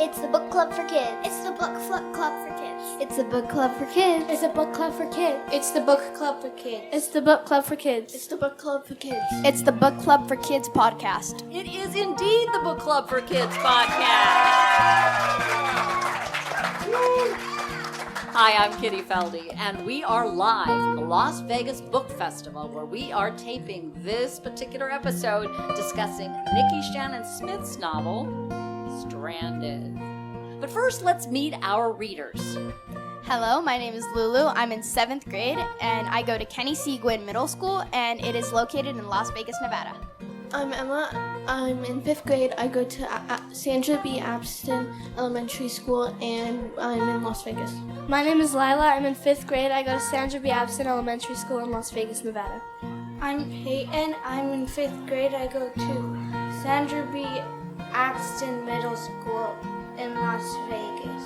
It's the book club for kids. It's the book club for kids. It's the book club for kids. It's the book club for kids. It's the book club for kids. It's the book club for kids. It's the book club for kids. It's the Book Club for Kids podcast. It is indeed the Book Club for Kids podcast. Hi, I'm Kitty Felde, and we are live from the Las Vegas Book Festival, where we are taping this particular episode discussing Nikki Shannon Smith's novel, Stranded. But first, let's meet our readers. Hello, my name is Lulu. I'm in 7th grade, and I go to Kenny C. Gwynn Middle School, and it is located in Las Vegas, Nevada. I'm Emma. I'm in 5th grade. I go to Sandra B. Abston Elementary School, and I'm in Las Vegas. My name is Lila. I'm in 5th grade. I go to Sandra B. Abston Elementary School in Las Vegas, Nevada. I'm Peyton. I'm in 5th grade. I go to Sandra B. Abston Middle School in Las Vegas.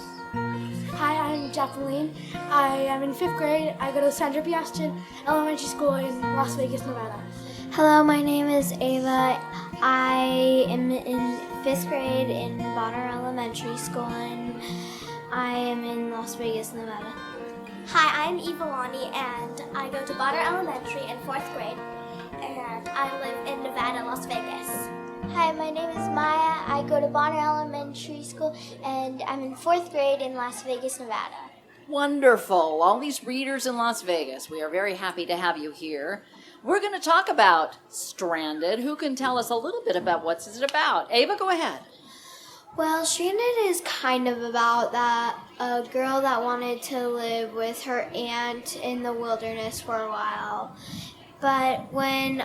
Hi, I'm Jacqueline. I am in 5th grade. I go to Sandra B. Abston Elementary School in Las Vegas, Nevada. Hello, my name is Ava. I am in 5th grade in Bonner Elementary School, and I am in Las Vegas, Nevada. Hi, I'm Evalani, and I go to Bonner Elementary in 4th grade, and I live in Nevada, Las Vegas. Hi, my name is Maya. I go to Bonner Elementary School, and I'm in 4th grade in Las Vegas, Nevada. Wonderful. All these readers in Las Vegas, we are very happy to have you here. We're going to talk about Stranded. Who can tell us a little bit about what's it about? Ava, go ahead. Well, Stranded is kind of about a girl that wanted to live with her aunt in the wilderness for a while. But when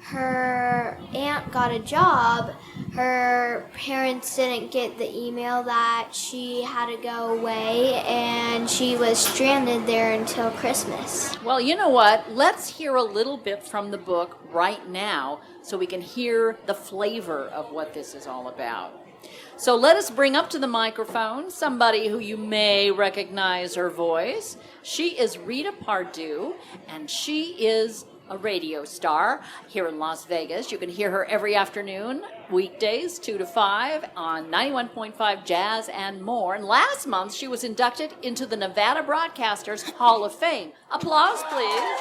her aunt got a job, her parents didn't get the email that she had to go away, and she was stranded there until Christmas. Well, you know what? Let's hear a little bit from the book right now so we can hear the flavor of what this is all about. So let us bring up to the microphone somebody who you may recognize her voice. She is Rita Pardue, and she is a radio star here in Las Vegas. You can hear her every afternoon, weekdays, 2 to 5, on 91.5 Jazz and more. And last month, she was inducted into the Nevada Broadcasters Hall of Fame. Applause, please.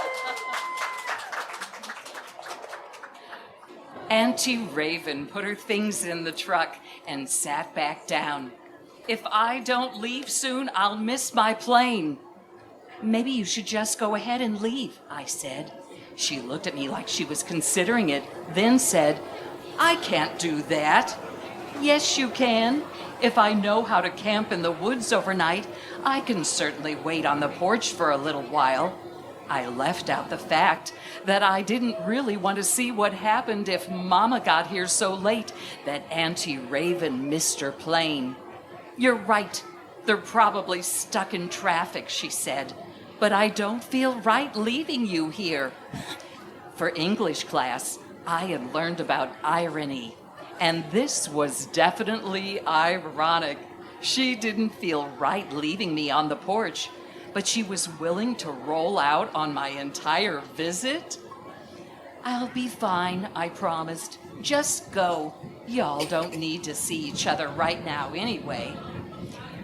Auntie Raven put her things in the truck and sat back down. If I don't leave soon, I'll miss my plane. Maybe you should just go ahead and leave, I said. She looked at me like she was considering it, then said, I can't do that. Yes, you can. If I know how to camp in the woods overnight, I can certainly wait on the porch for a little while. I left out the fact that I didn't really want to see what happened if Mama got here so late that Auntie Raven missed her plane. You're right. They're probably stuck in traffic, she said. But I don't feel right leaving you here. For English class, I had learned about irony, and this was definitely ironic. She didn't feel right leaving me on the porch, but she was willing to roll out on my entire visit. I'll be fine, I promised. Just go. Y'all don't need to see each other right now anyway.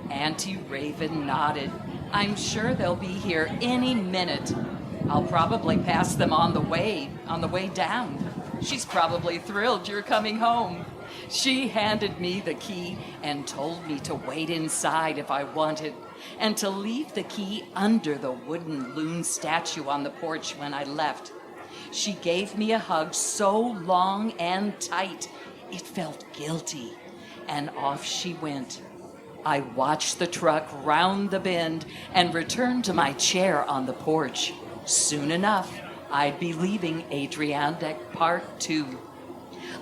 Auntie Raven nodded. I'm sure they'll be here any minute. I'll probably pass them on the way down. She's probably thrilled you're coming home. She handed me the key and told me to wait inside if I wanted, and to leave the key under the wooden loon statue on the porch when I left. She gave me a hug so long and tight, it felt guilty, and off she went. I watched the truck round the bend and returned to my chair on the porch. Soon enough, I'd be leaving Adirondack Park, too.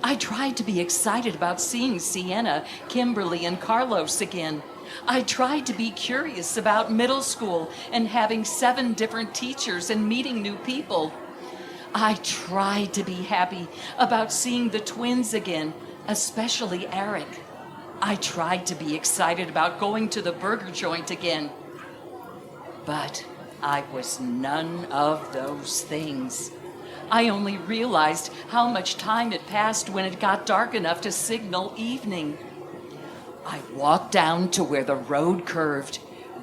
I tried to be excited about seeing Sienna, Kimberly, and Carlos again. I tried to be curious about middle school and having 7 different teachers and meeting new people. I tried to be happy about seeing the twins again, especially Eric. I tried to be excited about going to the burger joint again. But I was none of those things. I only realized how much time had passed when it got dark enough to signal evening. I walked down to where the road curved,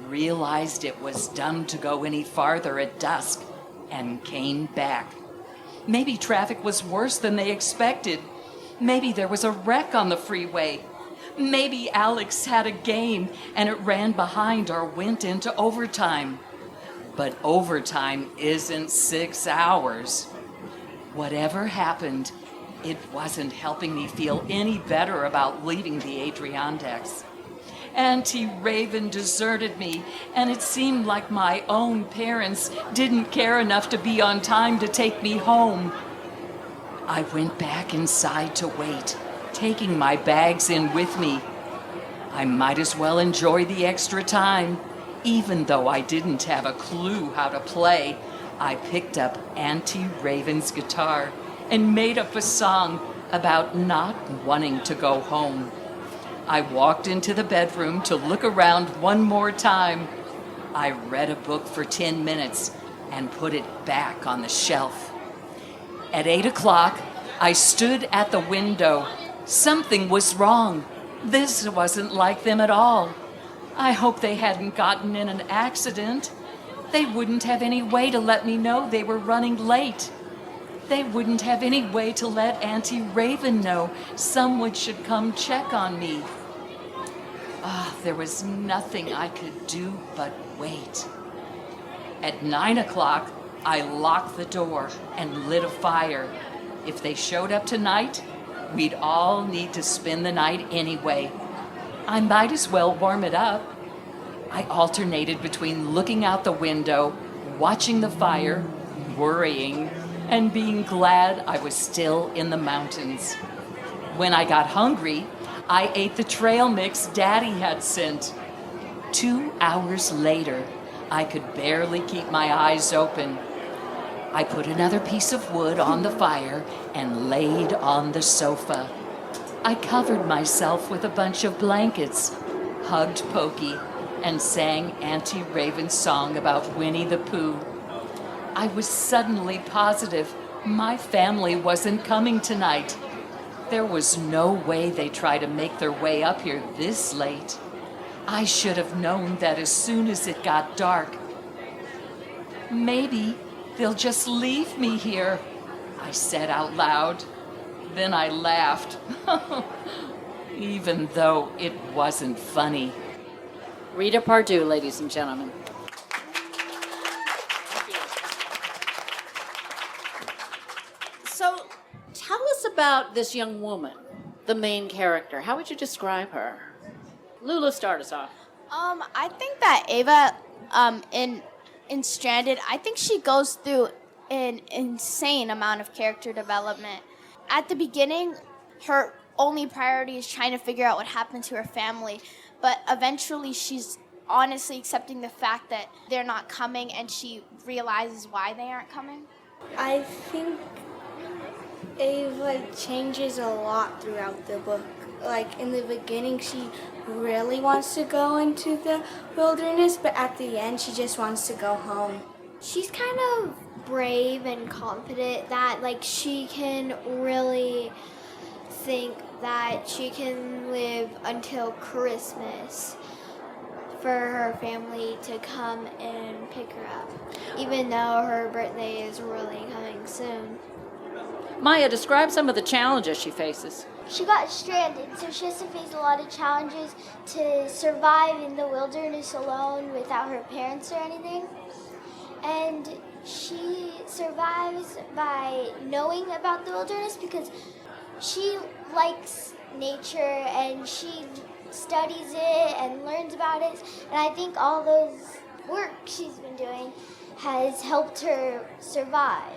realized it was dumb to go any farther at dusk, and came back. Maybe traffic was worse than they expected. Maybe there was a wreck on the freeway. Maybe Alex had a game and it ran behind or went into overtime. But overtime isn't 6 hours. Whatever happened, it wasn't helping me feel any better about leaving the Adirondacs. Auntie Raven deserted me, and it seemed like my own parents didn't care enough to be on time to take me home. I went back inside to wait, taking my bags in with me. I might as well enjoy the extra time. Even though I didn't have a clue how to play, I picked up Auntie Raven's guitar and made up a song about not wanting to go home. I walked into the bedroom to look around one more time. I read a book for 10 minutes and put it back on the shelf. At 8 o'clock, I stood at the window. Something was wrong. This wasn't like them at all. I hope they hadn't gotten in an accident. They wouldn't have any way to let me know they were running late. They wouldn't have any way to let Auntie Raven know someone should come check on me. There was nothing I could do but wait. At 9 o'clock, I locked the door and lit a fire. If they showed up tonight, we'd all need to spend the night anyway. I might as well warm it up. I alternated between looking out the window, watching the fire, worrying, and being glad I was still in the mountains. When I got hungry, I ate the trail mix Daddy had sent. 2 hours later, I could barely keep my eyes open. I put another piece of wood on the fire and laid on the sofa. I covered myself with a bunch of blankets, hugged Pokey, and sang Auntie Raven's song about Winnie the Pooh. I was suddenly positive my family wasn't coming tonight. There was no way they'd try to make their way up here this late. I should have known that as soon as it got dark. Maybe they'll just leave me here, I said out loud. Then I laughed, even though it wasn't funny. Rita Pardue, ladies and gentlemen. So, tell us about this young woman, the main character. How would you describe her? Lulu, start us off. I think that Ava, in Stranded, I think she goes through an insane amount of character development. At the beginning, her only priority is trying to figure out what happened to her family, but eventually she's honestly accepting the fact that they're not coming, and she realizes why they aren't coming. I think Ava changes a lot throughout the book. Like in the beginning, she really wants to go into the wilderness, but at the end, she just wants to go home. She's kind of brave and confident that she can really think that she can live until Christmas for her family to come and pick her up, even though her birthday is really coming soon. Maya, describe some of the challenges she faces. She got stranded, so she has to face a lot of challenges to survive in the wilderness alone without her parents or anything. And she survives by knowing about the wilderness because she likes nature and she studies it and learns about it. And I think all those work she's been doing has helped her survive.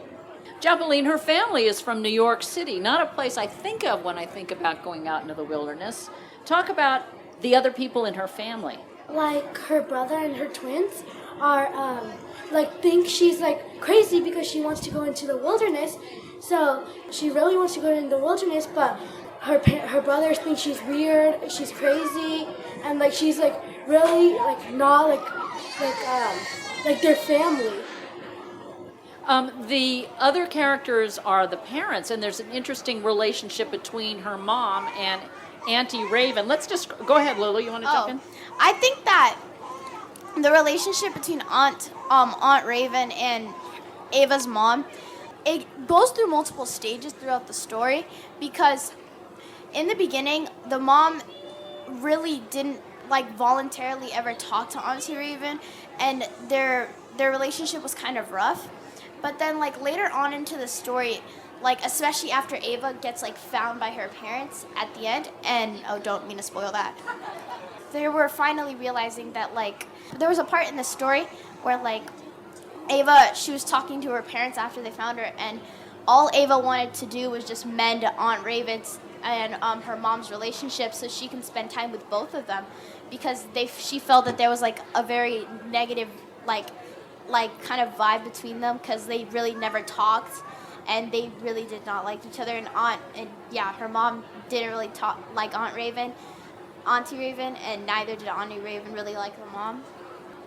Jabeline, her family is from New York City, not a place I think of when I think about going out into the wilderness. Talk about the other people in her family. Like her brother and her twins are think she's crazy because she wants to go into the wilderness. So she really wants to go into the wilderness, but her brothers think she's weird, she's crazy, and she's really not like their family. The other characters are the parents, and there's an interesting relationship between her mom and Auntie Raven. Let's just go ahead, Lulu. You want to jump in? I think that the relationship between Aunt Raven and Ava's mom, it goes through multiple stages throughout the story, because in the beginning, the mom really didn't like voluntarily ever talk to Auntie Raven, and their relationship was kind of rough. But then like later on into the story, like especially after Ava gets like found by her parents at the end, and don't mean to spoil that, they were finally realizing that like there was a part in the story where like Ava, she was talking to her parents after they found her, and all Ava wanted to do was just mend Aunt Raven's and her mom's relationship so she can spend time with both of them, because she felt that there was like a very negative like kind of vibe between them, because they really never talked and they really did not like each other. And her mom didn't really talk like Auntie Raven, and neither did Auntie Raven really like the mom.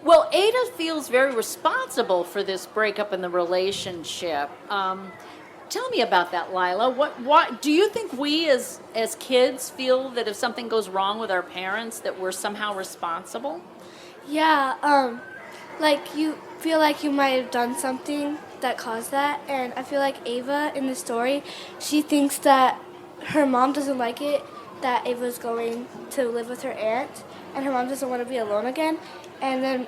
Well, Ada feels very responsible for this breakup in the relationship. Tell me about that, Lila. What do you think we as kids feel that if something goes wrong with our parents that we're somehow responsible? Yeah, like you feel like you might have done something that caused that, and I feel like Ava in the story, she thinks that her mom doesn't like it that Ava's going to live with her aunt, and her mom doesn't want to be alone again, and then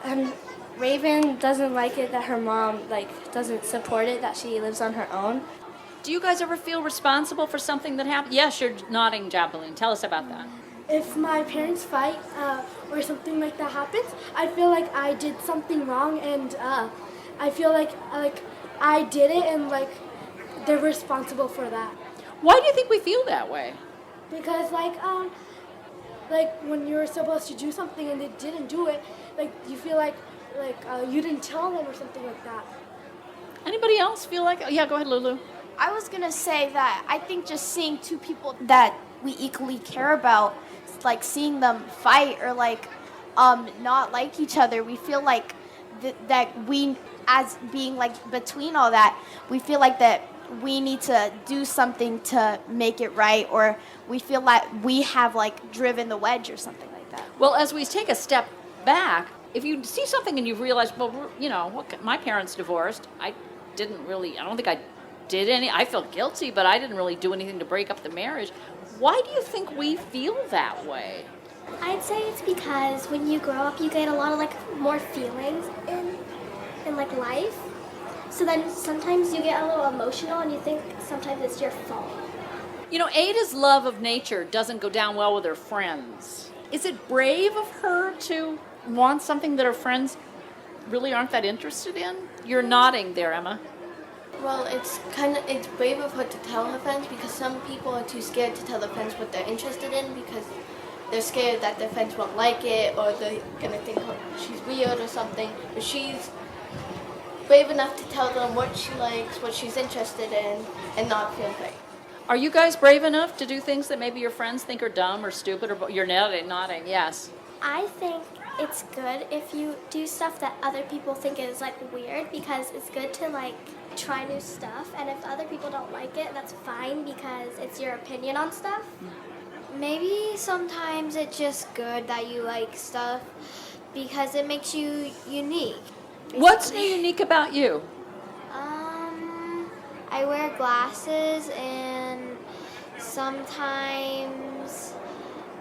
and Raven doesn't like it that her mom like doesn't support it, that she lives on her own. Do you guys ever feel responsible for something that happened? Yes, you're nodding, Javelin. Tell us about that. If my parents fight or something like that happens, I feel like I did something wrong, and I feel like I did it, and like they're responsible for that. Why do you think we feel that way? Because like when you're supposed to do something and they didn't do it, like you feel like you didn't tell them or something like that. Anybody else feel like? Yeah, go ahead, Lulu. I was gonna say that I think just seeing two people that we equally care about, like seeing them fight or like not like each other, we feel like that we, as being like between all that, we feel like that we need to do something to make it right, or we feel like we have like driven the wedge or something like that. Well, as we take a step back, if you see something and you realize, well, you know, my parents divorced, I don't think I did any, I feel guilty, but I didn't really do anything to break up the marriage. Why do you think we feel that way? I'd say it's because when you grow up, you get a lot of like more feelings in like life. So then sometimes you get a little emotional and you think sometimes it's your fault. You know, Ada's love of nature doesn't go down well with her friends. Is it brave of her to want something that her friends really aren't that interested in? You're nodding there, Emma. Well, it's brave of her to tell her friends, because some people are too scared to tell their friends what they're interested in because they're scared that their friends won't like it, or they're gonna think she's weird or something. But she's brave enough to tell them what she likes, what she's interested in, and not feel afraid. Are you guys brave enough to do things that maybe your friends think are dumb or stupid? Or you're nodding, yes. I think it's good if you do stuff that other people think is like weird, because it's good to like try new stuff, and if other people don't like it, that's fine because it's your opinion on stuff. Maybe sometimes it's just good that you like stuff because it makes you unique. What's unique about you? I wear glasses, and sometimes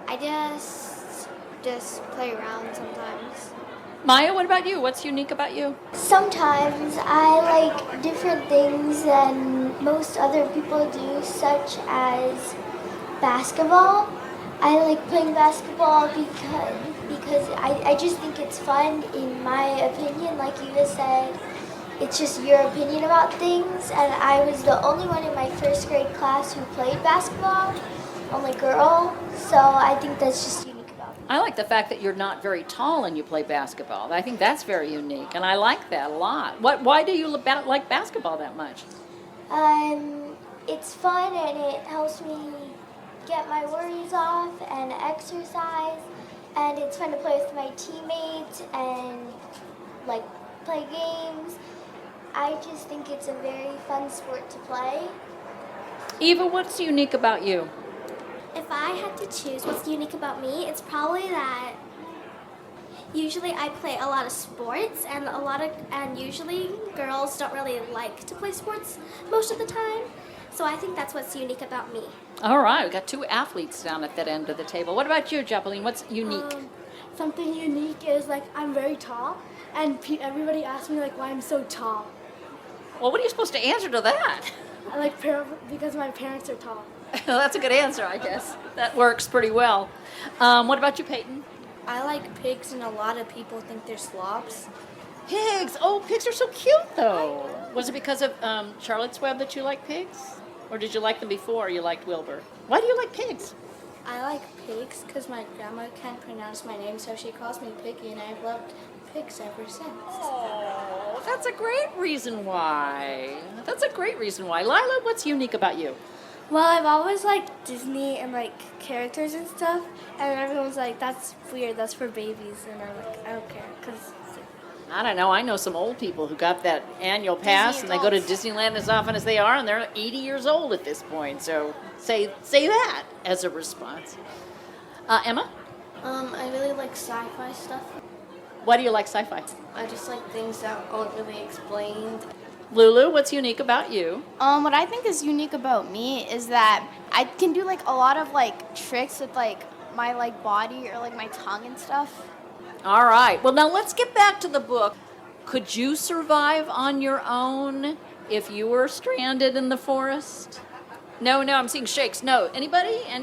I just play around sometimes. Maya, what about you? What's unique about you? Sometimes I like different things than most other people do, such as basketball. I like playing basketball because I just think it's fun, in my opinion. Like you just said, it's just your opinion about things, and I was the only one in my first grade class who played basketball, only girl, so I think that's just unique about me. I like the fact that you're not very tall and you play basketball. I think that's very unique, and I like that a lot. Why do you like basketball that much? It's fun, and it helps me get my worries off and exercise, and it's fun to play with my teammates and like play games. I just think it's a very fun sport to play. Eva, what's unique about you? If if I had to choose what's unique about me, it's probably that usually I play a lot of sports, and usually girls don't really like to play sports most of the time. So I think that's what's unique about me. All right, we got two athletes down at that end of the table. What about you, Jacqueline? What's unique? Something unique is like I'm very tall, and everybody asks me like why I'm so tall. Well, what are you supposed to answer to that? I like because my parents are tall. Well, that's a good answer, I guess. That works pretty well. What about you, Peyton? I like pigs, and a lot of people think they're slobs. Pigs. Oh, pigs are so cute, though. Was it because of Charlotte's Web that you like pigs? Or did you like them before you liked Wilbur? Why do you like pigs? I like pigs because my grandma can't pronounce my name, so she calls me Piggy, and I've loved pigs ever since. Oh, that's a great reason why. That's a great reason why. Lila, what's unique about you? Well, I've always liked Disney and like characters and stuff, and everyone's like, that's weird, that's for babies, and I'm like, I don't care, because... I don't know. I know some old people who got that annual pass, and they go to Disneyland as often as they are, and they're 80 years old at this point. So say that as a response. Emma? I really like sci-fi stuff. Why do you like sci-fi? I just like things that aren't really explained. Lulu, what's unique about you? What I think is unique about me is that I can do like a lot of like tricks with like my like body or like my tongue and stuff. All right. Well, now let's get back to the book. Could you survive on your own if you were stranded in the forest? No, I'm seeing shakes. No. Anybody? I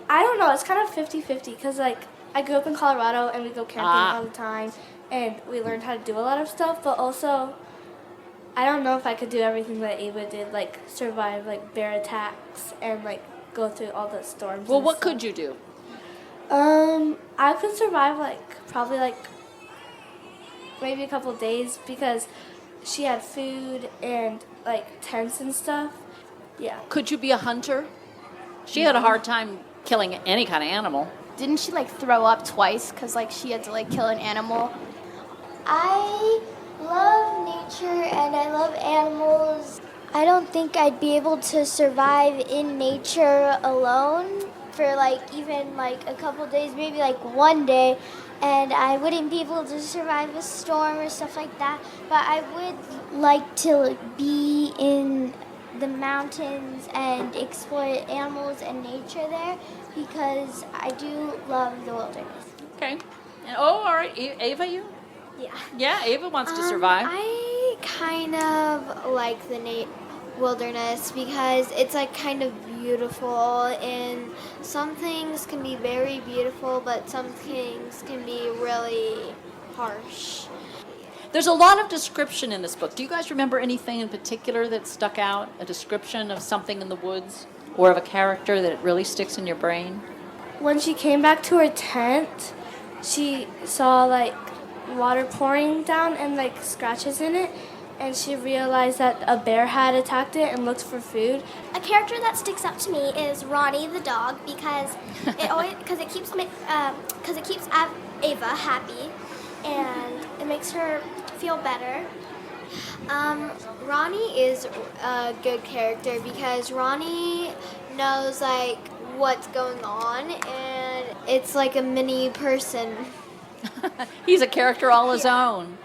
don't know. It's kind of 50-50 because like I grew up in Colorado and we go camping all the time, and we learned how to do a lot of stuff, but also I don't know if I could do everything that Ava did, like survive like bear attacks and like go through all the storms. Well, what could you do? I could survive probably maybe a couple days because she had food and like tents and stuff. Yeah. Could you be a hunter? She had a hard time killing any kind of animal. Didn't she like throw up twice because like she had to like kill an animal? I love nature and I love animals. I don't think I'd be able to survive in nature alone for like even like a couple days, maybe like one day, and I wouldn't be able to survive a storm or stuff like that. But I would like to be in the mountains and explore animals and nature there because I do love the wilderness. Okay. All right. Ava, you? Yeah. Yeah, Ava wants to survive. I kind of like the wilderness because it's like kind of beautiful, and some things can be very beautiful, but some things can be really harsh. There's a lot of description in this book. Do you guys remember anything in particular that stuck out? A description of something in the woods or of a character that really sticks in your brain? When she came back to her tent, she saw like water pouring down and like scratches in it, and she realized that a bear had attacked it and looked for food. A character that sticks out to me is Ronnie the dog because it keeps Ava happy and it makes her feel better. Ronnie is a good character because Ronnie knows like what's going on, and it's like a mini person. He's a character all his own.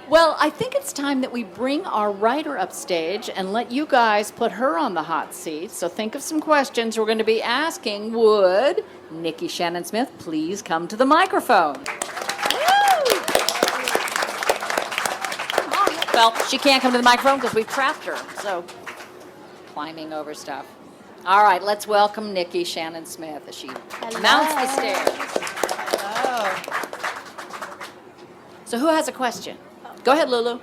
Well, I think it's time that we bring our writer upstage and let you guys put her on the hot seat. So think of some questions we're going to be asking. Would Nikki Shannon Smith please come to the microphone? Well, she can't come to the microphone because we've trapped her, so climbing over stuff. All right, let's welcome Nikki Shannon Smith as she mounts the stairs. Hello. So who has a question? Go ahead, Lulu.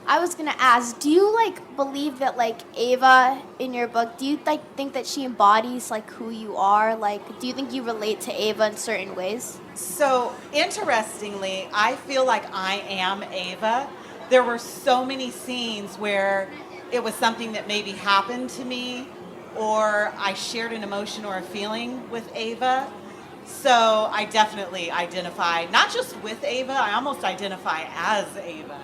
I was gonna ask, do you like believe that like Ava in your book, do you like think that she embodies like who you are? Like, do you think you relate to Ava in certain ways? So interestingly, I feel like I am Ava. There were so many scenes where it was something that maybe happened to me, or I shared an emotion or a feeling with Ava. So I definitely identify, not just with Ava, I almost identify as Ava.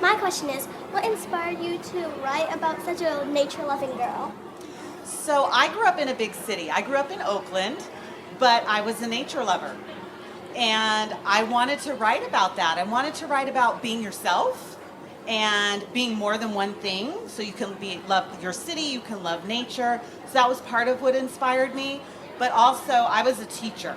My question is, what inspired you to write about such a nature-loving girl? So I grew up in a big city. I grew up in Oakland, but I was a nature lover. And I wanted to write about that. I wanted to write about being yourself and being more than one thing. So you can love your city, you can love nature. So that was part of what inspired me. But also, I was a teacher,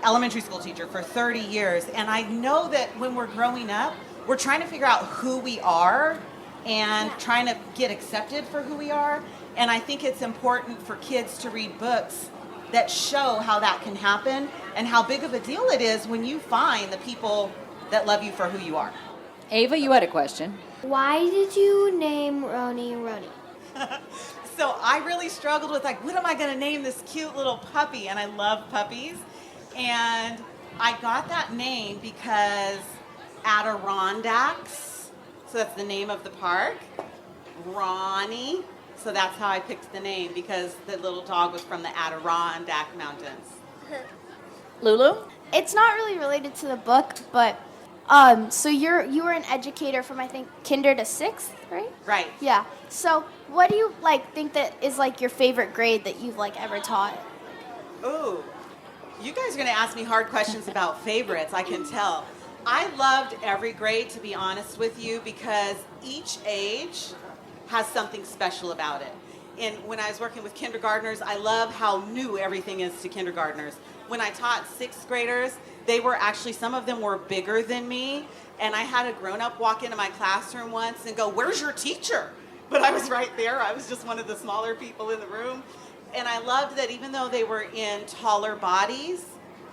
elementary school teacher for 30 years. And I know that when we're growing up, we're trying to figure out who we are and trying to get accepted for who we are. And I think it's important for kids to read books that show how that can happen and how big of a deal it is when you find the people that love you for who you are. Ava, you had a question. Why did you name Roni Roni? So I really struggled with like, what am I going to name this cute little puppy? And I love puppies. And I got that name because Adirondacks, so that's the name of the park, Ronnie. So that's how I picked the name, because the little dog was from the Adirondack Mountains. Lulu? It's not really related to the book, but so you were an educator from, I think, kinder to 6th, right? Right. Yeah. So what do you think that is your favorite grade that you've ever taught? Ooh, you guys are going to ask me hard questions about favorites, I can tell. I loved every grade, to be honest with you, because each age has something special about it. And when I was working with kindergartners, I love how new everything is to kindergartners. When I taught 6th graders, they were actually, some of them were bigger than me, and I had a grown-up walk into my classroom once and go, "Where's your teacher?" But I was right there. I was just one of the smaller people in the room. And I loved that even though they were in taller bodies,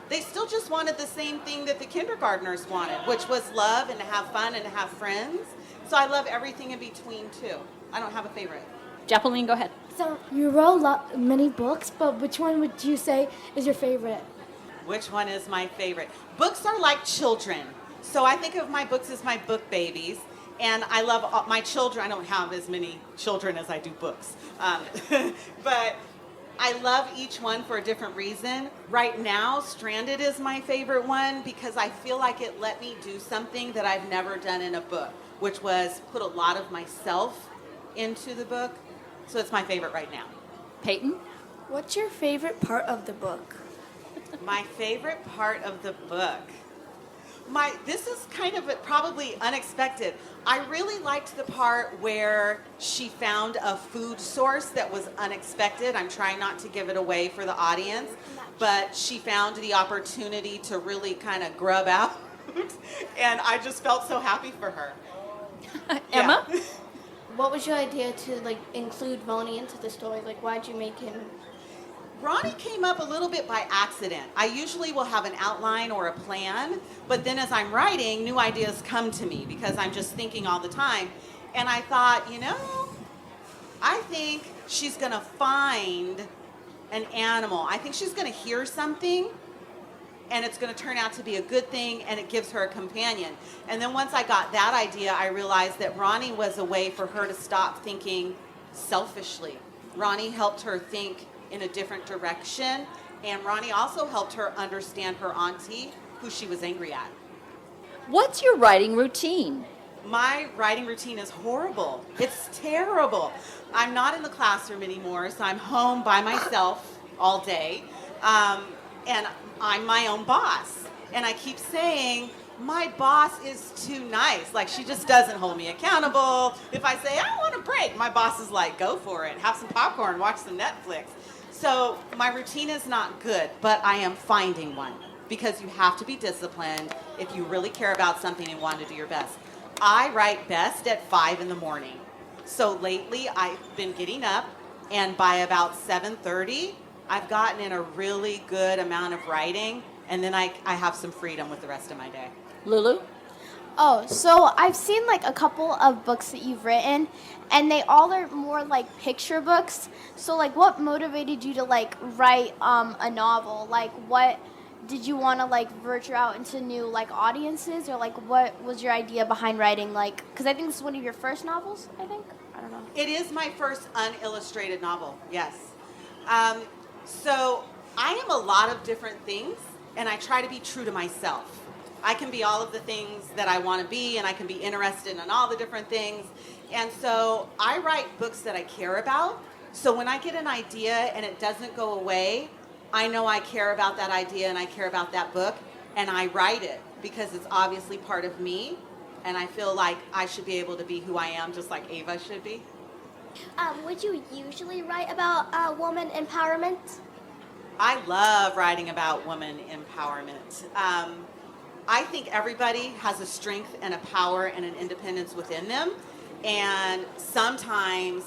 they still just wanted the same thing that the kindergartners wanted, which was love and to have fun and to have friends. So I love everything in between, too. I don't have a favorite. Jacqueline, go ahead. So you wrote many books, but which one would you say is your favorite? Which one is my favorite? Books are like children. So I think of my books as my book babies. And I love my children. I don't have as many children as I do books. But I love each one for a different reason. Right now, Stranded is my favorite one because I feel like it let me do something that I've never done in a book, which was put a lot of myself into the book. So it's my favorite right now. Peyton? What's your favorite part of the book? My favorite part of the book. This is kind of probably unexpected. I really liked the part where she found a food source that was unexpected. I'm trying not to give it away for the audience, but she found the opportunity to really kind of grub out, and I just felt so happy for her. Emma? Yeah. What was your idea to include Ronnie into the story? Why'd you make him? Ronnie came up a little bit by accident. I usually will have an outline or a plan, but then as I'm writing, new ideas come to me because I'm just thinking all the time. And I thought, I think she's going to find an animal. I think she's going to hear something, and it's going to turn out to be a good thing, and it gives her a companion. And then once I got that idea, I realized that Ronnie was a way for her to stop thinking selfishly. Ronnie helped her think in a different direction, and Ronnie also helped her understand her auntie, who she was angry at. What's your writing routine? My writing routine is horrible. It's terrible. I'm not in the classroom anymore, so I'm home by myself all day, and I'm my own boss. And I keep saying, my boss is too nice. She just doesn't hold me accountable. If I say, I want a break, my boss is like, go for it. Have some popcorn, watch some Netflix. So my routine is not good, but I am finding one because you have to be disciplined if you really care about something and want to do your best. I write best at 5 in the morning. So lately I've been getting up, and by about 7:30, I've gotten in a really good amount of writing, and then I have some freedom with the rest of my day. Lulu? Oh, so I've seen a couple of books that you've written, and they all are more picture books. So what motivated you to write a novel? What did you want to venture out into new audiences, or what was your idea behind writing because I think this is one of your first novels, I think. I don't know. It is my first unillustrated novel, yes. So I am a lot of different things, and I try to be true to myself. I can be all of the things that I want to be, and I can be interested in all the different things. And so I write books that I care about. So when I get an idea and it doesn't go away, I know I care about that idea and I care about that book, and I write it because it's obviously part of me, and I feel like I should be able to be who I am just like Ava should be. Would you usually write about woman empowerment? I love writing about woman empowerment. I think everybody has a strength and a power and an independence within them, and sometimes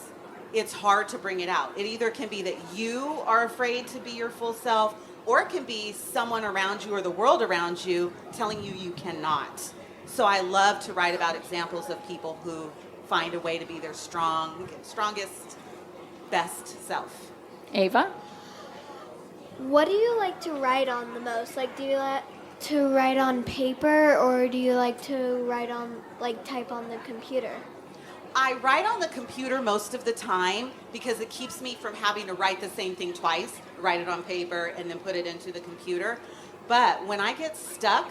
it's hard to bring it out. It either can be that you are afraid to be your full self, or it can be someone around you or the world around you telling you you cannot. So I love to write about examples of people who find a way to be their strongest, best self. Ava? What do you like to write on the most? Like, do you like to write on paper, or do you like to write on, like, type on the computer? I write on the computer most of the time because it keeps me from having to write the same thing twice, write it on paper and then put it into the computer. But when I get stuck,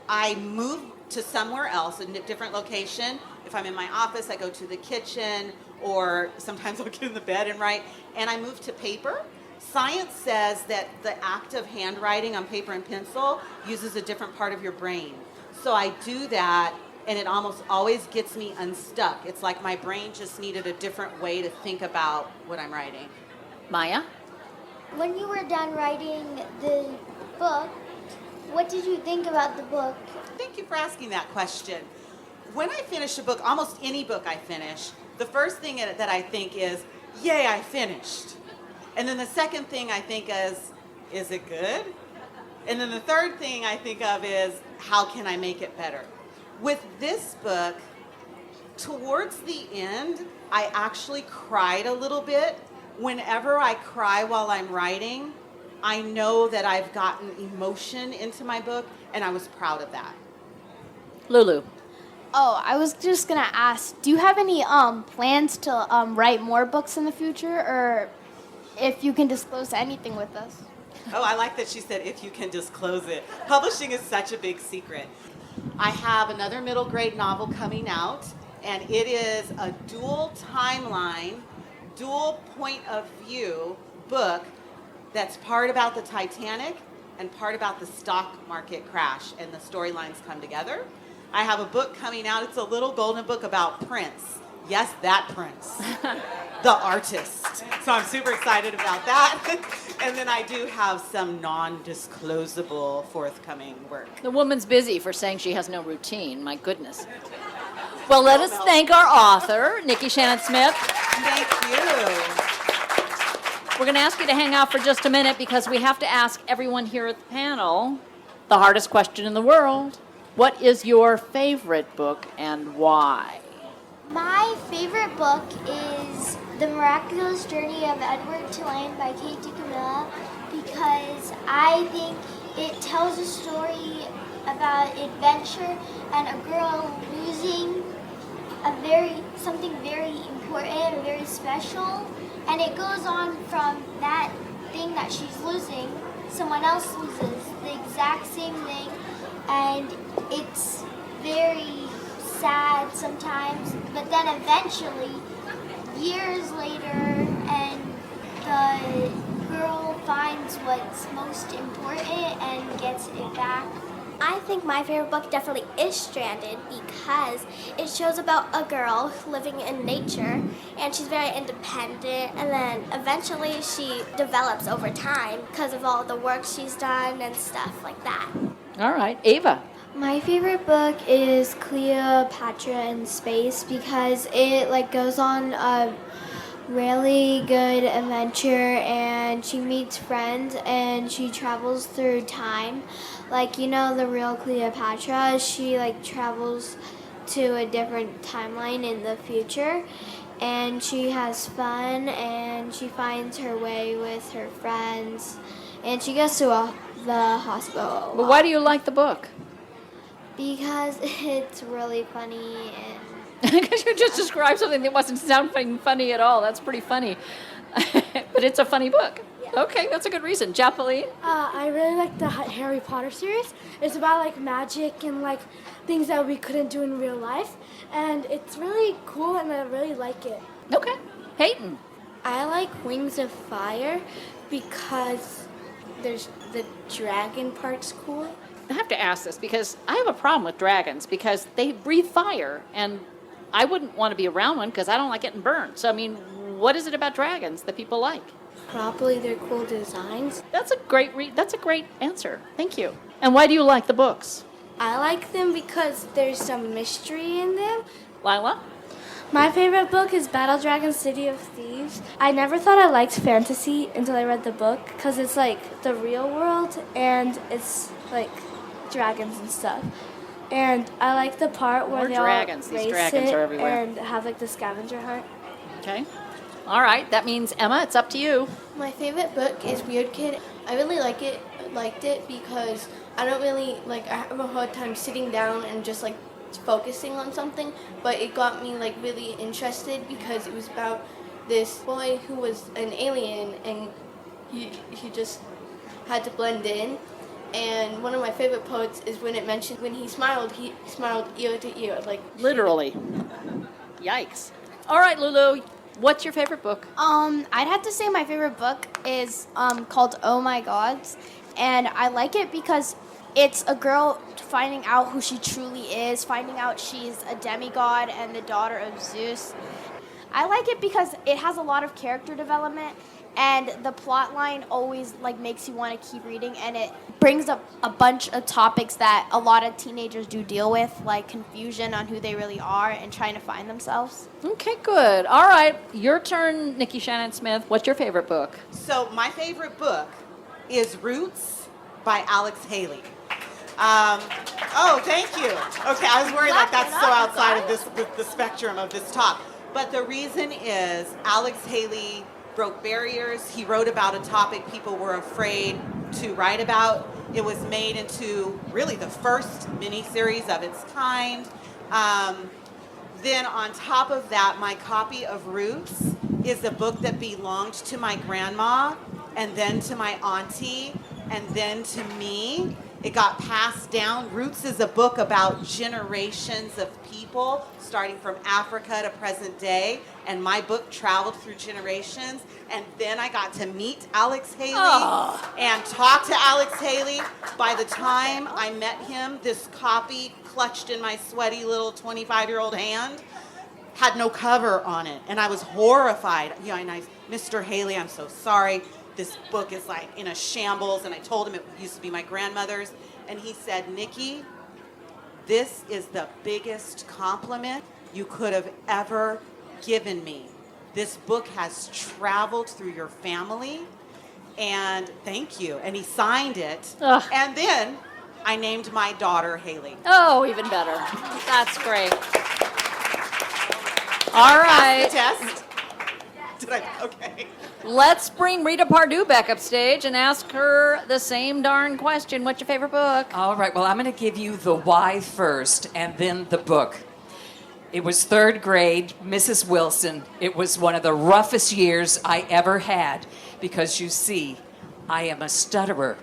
I move to somewhere else, a different location. If I'm in my office, I go to the kitchen, or sometimes I'll get in the bed and write, and I move to paper. Science says that the act of handwriting on paper and pencil uses a different part of your brain. So I do that, and it almost always gets me unstuck. It's like my brain just needed a different way to think about what I'm writing. Maya? When you were done writing the book, what did you think about the book? Thank you for asking that question. When I finish a book, almost any book I finish, the first thing that I think is, yay, I finished. And then the second thing I think is it good? And then the third thing I think of is, how can I make it better? With this book, towards the end, I actually cried a little bit. Whenever I cry while I'm writing, I know that I've gotten emotion into my book, and I was proud of that. Lulu? Oh, I was just gonna ask, do you have any plans to write more books in the future, or if you can disclose anything with us? Oh, I like that she said, if you can disclose it. Publishing is such a big secret. I have another middle grade novel coming out, and it is a dual timeline, dual point of view book that's part about the Titanic and part about the stock market crash, and the storylines come together. I have a book coming out. It's a little golden book about Prince. Yes, that Prince, the artist. So I'm super excited about that. And then I do have some non-disclosable forthcoming work. The woman's busy for saying she has no routine. My goodness. Well, let us thank our author, Nikki Shannon Smith. Thank you. We're going to ask you to hang out for just a minute because we have to ask everyone here at the panel the hardest question in the world. What is your favorite book and why? My favorite book is The Miraculous Journey of Edward Tulane by DiCamillo, because I think it tells a story about adventure and a girl losing something very important and very special, and it goes on from that thing that she's losing, someone else loses the exact same thing, and it's very sad sometimes, but then eventually, years later, and the girl finds what's most important and gets it back. I think my favorite book definitely is Stranded because it shows about a girl living in nature and she's very independent, and then eventually she develops over time because of all the work she's done and stuff like that. All right. Ava? My favorite book is Cleopatra in Space because it goes on a really good adventure, and she meets friends and she travels through time. The real Cleopatra, she travels to a different timeline in the future, and she has fun and she finds her way with her friends, and she goes to the hospital. But why do you like the book? Because it's really funny and Because you just described something that wasn't sounding funny at all. That's pretty funny. But it's a funny book. Okay, that's a good reason. Jacqueline? I really like the Harry Potter series. It's about like magic and like things that we couldn't do in real life, and it's really cool, and I really like it. Okay. Peyton? I like Wings of Fire because there's the dragon part's cool. I have to ask this because I have a problem with dragons because they breathe fire, and I wouldn't want to be around one because I don't like getting burned. So, I mean, what is it about dragons that people like? Probably their cool designs. That's a great answer. Thank you. And why do you like the books? I like them because there's some mystery in them. Lila? My favorite book is Battle Dragon City of Thieves. I never thought I liked fantasy until I read the book because it's like the real world and it's like dragons and stuff. And I like the part where they dragons. all These race dragons it are everywhere. and have like the scavenger hunt. Okay. All right. That means, Emma, it's up to you. My favorite book is Weird Kid. I really liked it because I don't really, I have a hard time sitting down and just, focusing on something, but it got me, really interested because it was about this boy who was an alien, and he just had to blend in. And one of my favorite parts is when it mentioned when he smiled ear to ear, Literally. Yikes. All right, Lulu. What's your favorite book? I'd have to say my favorite book is called Oh My Gods, and I like it because it's a girl finding out who she truly is, finding out she's a demigod and the daughter of Zeus. I like it because it has a lot of character development, and the plot line always makes you want to keep reading, and it brings up a bunch of topics that a lot of teenagers do deal with, like confusion on who they really are and trying to find themselves. Okay, good. All right, your turn, Nikki Shannon Smith. What's your favorite book? So my favorite book is Roots by Alex Haley. Oh, thank you. Okay, I was worried that's so outside of the spectrum of this talk. But the reason is Alex Haley broke barriers. He wrote about a topic people were afraid to write about. It was made into really the first miniseries of its kind. Then on top of that, my copy of Roots is a book that belonged to my grandma, and then to my auntie, and then to me. It got passed down. Roots is a book about generations of people, starting from Africa to present day. And my book traveled through generations. And then I got to meet Alex Haley and talk to Alex Haley. By the time I met him, this copy clutched in my sweaty little 25-year-old hand had no cover on it. And I was horrified. And Mr. Haley, I'm so sorry. This book is in a shambles, and I told him it used to be my grandmother's, and he said, Nikki, this is the biggest compliment you could have ever given me. This book has traveled through your family, and thank you. And he signed it, and then I named my daughter Haley. Oh, even better. That's great. All right. Pass the test. Did I? Okay. Let's bring Rita Pardue back upstage and ask her the same darn question. What's your favorite book? All right, well, I'm going to give you the why first and then the book. It was third grade, Mrs. Wilson. It was one of the roughest years I ever had because, you see, I am a stutterer.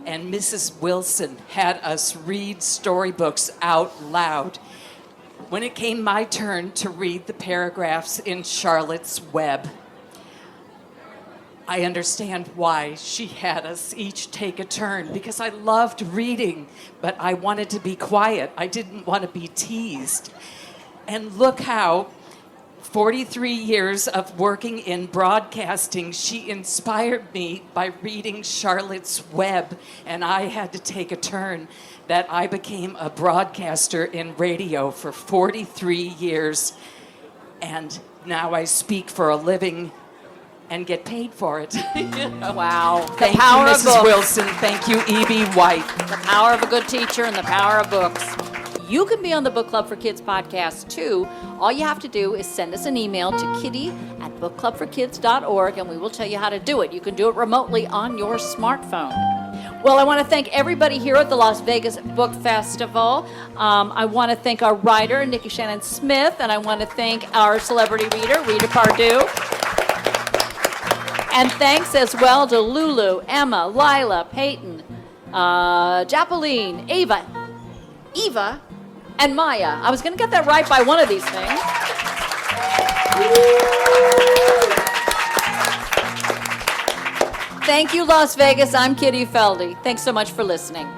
And Mrs. Wilson had us read storybooks out loud. When it came my turn to read the paragraphs in Charlotte's Web, I understand why she had us each take a turn, because I loved reading, but I wanted to be quiet. I didn't want to be teased. And look how 43 years of working in broadcasting, she inspired me by reading Charlotte's Web, and I had to take a turn. That I became a broadcaster in radio for 43 years, and now I speak for a living and get paid for it. Wow. Thank you, Mrs. Wilson. Thank you, E.B. White. The power of a good teacher and the power of books. You can be on the Book Club for Kids podcast, too. All you have to do is send us an email to kitty@bookclubforkids.org, and we will tell you how to do it. You can do it remotely on your smartphone. Well, I want to thank everybody here at the Las Vegas Book Festival. I want to thank our writer, Nikki Shannon Smith, and I want to thank our celebrity reader, Rita Pardue. And thanks as well to Lulu, Emma, Lila, Peyton, Japeline, Eva, and Maya. I was going to get that right by one of these things. Thank you, Las Vegas. I'm Kitty Felde. Thanks so much for listening.